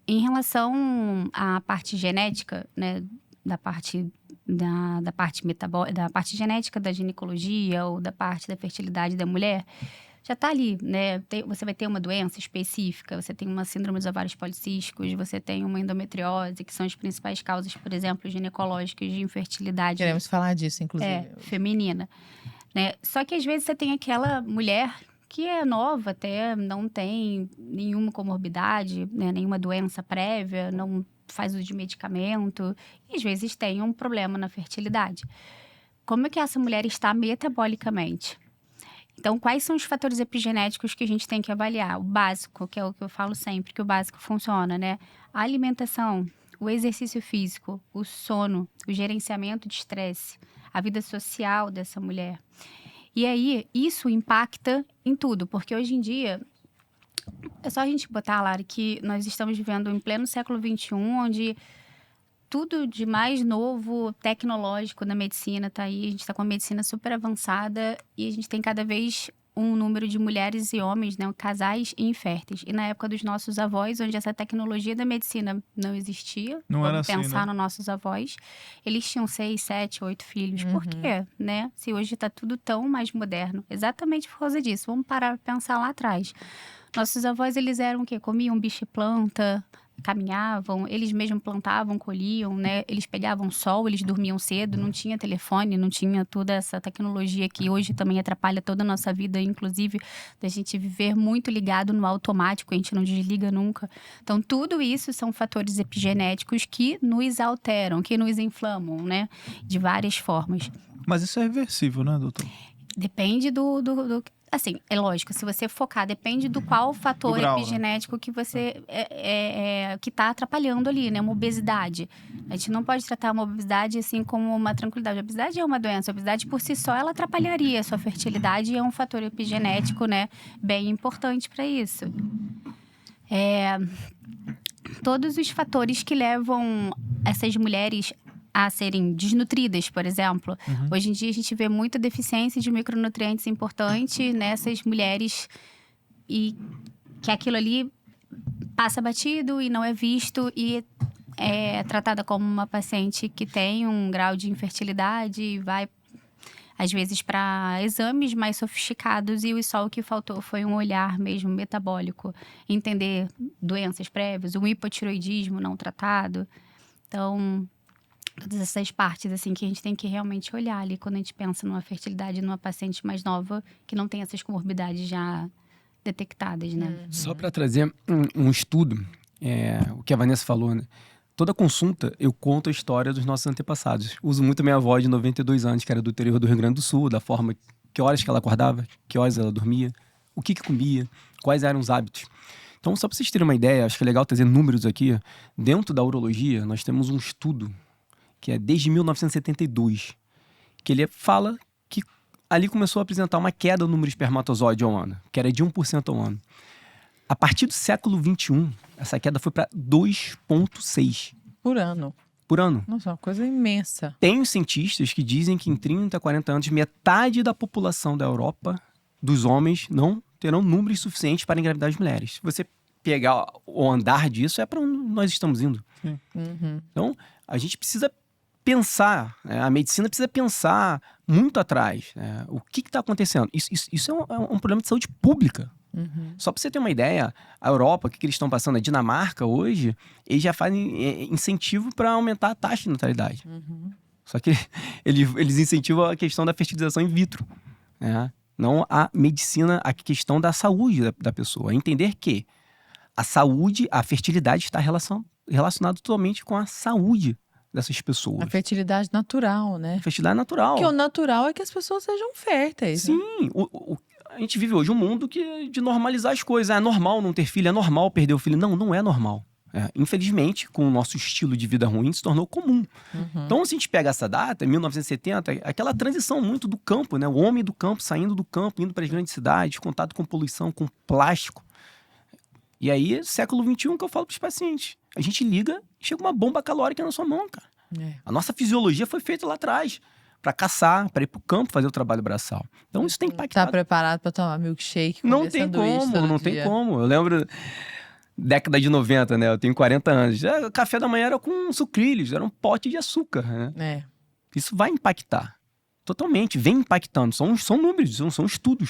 Em relação à parte genética, né, da parte da parte da parte genética da ginecologia ou da parte da fertilidade da mulher, já está ali, né? Você vai ter uma doença específica, você tem uma síndrome dos ovários policísticos, você tem uma endometriose, que são as principais causas, por exemplo, ginecológicas de infertilidade. Queremos falar disso, inclusive. Feminina, né? Só que às vezes você tem aquela mulher que é nova até, não tem nenhuma comorbidade, né, nenhuma doença prévia, não faz uso de medicamento, e às vezes tem um problema na fertilidade. Como é que essa mulher está metabolicamente? Então, quais são os fatores epigenéticos que a gente tem que avaliar? O básico, que é o que eu falo sempre, que o básico funciona, né? A alimentação, o exercício físico, o sono, o gerenciamento de estresse, a vida social dessa mulher. E aí, isso impacta em tudo, porque hoje em dia, é só a gente botar, Lara, que nós estamos vivendo em pleno século XXI, onde tudo de mais novo, tecnológico na medicina está aí. A gente está com a medicina super avançada e a gente tem cada vez um número de mulheres e homens, né, casais inférteis. E na época dos nossos avós, onde essa tecnologia da medicina não existia, Não era vamos assim, pensar né? nos nossos avós, eles tinham 6, 7, 8 filhos. Por quê, né? Se hoje está tudo tão mais moderno. Exatamente por causa disso. Vamos parar para pensar lá atrás. Nossos avós, eles eram o quê? Comiam bicho e planta, caminhavam, eles mesmos plantavam, colhiam, né? Eles pegavam sol, eles dormiam cedo, não tinha telefone, não tinha toda essa tecnologia que hoje também atrapalha toda a nossa vida, inclusive da gente viver muito ligado no automático, a gente não desliga nunca. Então, tudo isso são fatores epigenéticos que nos alteram, que nos inflamam, né? De várias formas. Mas isso é reversível, né, doutor? Depende assim, é lógico, se você focar, depende do qual fator Do grau, né? epigenético que você que está atrapalhando ali, né? Uma obesidade. A gente não pode tratar uma obesidade assim como uma tranquilidade. A obesidade é uma doença. A obesidade por si só, ela atrapalharia a sua fertilidade e é um fator epigenético, né? Bem importante para isso. Todos os fatores que levam essas mulheres a serem desnutridas, por exemplo. Hoje em dia a gente vê muita deficiência de micronutrientes importante nessas mulheres e que aquilo ali passa batido e não é visto e é tratada como uma paciente que tem um grau de infertilidade e vai às vezes para exames mais sofisticados e só o que faltou foi um olhar mesmo metabólico, entender doenças prévias, um hipotiroidismo não tratado. Então, todas essas partes assim que a gente tem que realmente olhar ali quando a gente pensa numa fertilidade numa paciente mais nova que não tem essas comorbidades já detectadas, né? Só para trazer um estudo, o que a Vanessa falou, né? Toda consulta eu conto a história dos nossos antepassados. Uso muito a minha avó de 92 anos, que era do interior do Rio Grande do Sul, da forma, que horas que ela acordava, que horas ela dormia, o que comia, quais eram os hábitos. Então, só para vocês terem uma ideia, acho que é legal trazer números aqui. Dentro da urologia, nós temos um estudo que é desde 1972, que ele fala que ali começou a apresentar uma queda no número de espermatozoide ao ano, que era de 1% ao ano. A partir do século XXI, essa queda foi para 2,6 Por ano. por ano. Nossa, uma coisa imensa. Tem os cientistas que dizem que em 30, 40 anos, metade da população da Europa, dos homens, não terão números suficientes para engravidar as mulheres. Se você pegar o andar disso, é para onde nós estamos indo. Então, a gente precisa pensar, né? A medicina precisa pensar muito atrás, né? O que está acontecendo. Isso é um problema de saúde pública. Só para você ter uma ideia, a Europa, o que eles estão passando, a Dinamarca hoje, eles já fazem incentivo para aumentar a taxa de natalidade. Só que eles incentivam a questão da fertilização in vitro, né? Não a medicina, a questão da saúde da pessoa. Entender que a saúde, a fertilidade está relacionada totalmente com a saúde dessas pessoas. A fertilidade natural, né? Fertilidade natural. Porque o natural é que as pessoas sejam férteis. Sim, né? a gente vive hoje um mundo de normalizar as coisas. É normal não ter filho, é normal perder o filho. Não, não é normal. Infelizmente, com o nosso estilo de vida ruim, se tornou comum. Então, se a gente pega essa data, 1970, aquela transição muito do campo, né? O homem do campo, saindo do campo, indo para as grandes cidades, contato com poluição, com plástico. E aí, século XXI, que eu falo para os pacientes. A gente liga e chega uma bomba calórica na sua mão, cara. A nossa fisiologia foi feita lá atrás. Para caçar, para ir pro campo fazer o trabalho braçal. Então isso tem impactado. Tá preparado para tomar milkshake? Não tem como, não tem como. Eu lembro década de 90, né? Eu tenho 40 anos. O café da manhã era com sucrilhos, era um pote de açúcar, né? É. Isso vai impactar. Totalmente, vem impactando. São números, são estudos.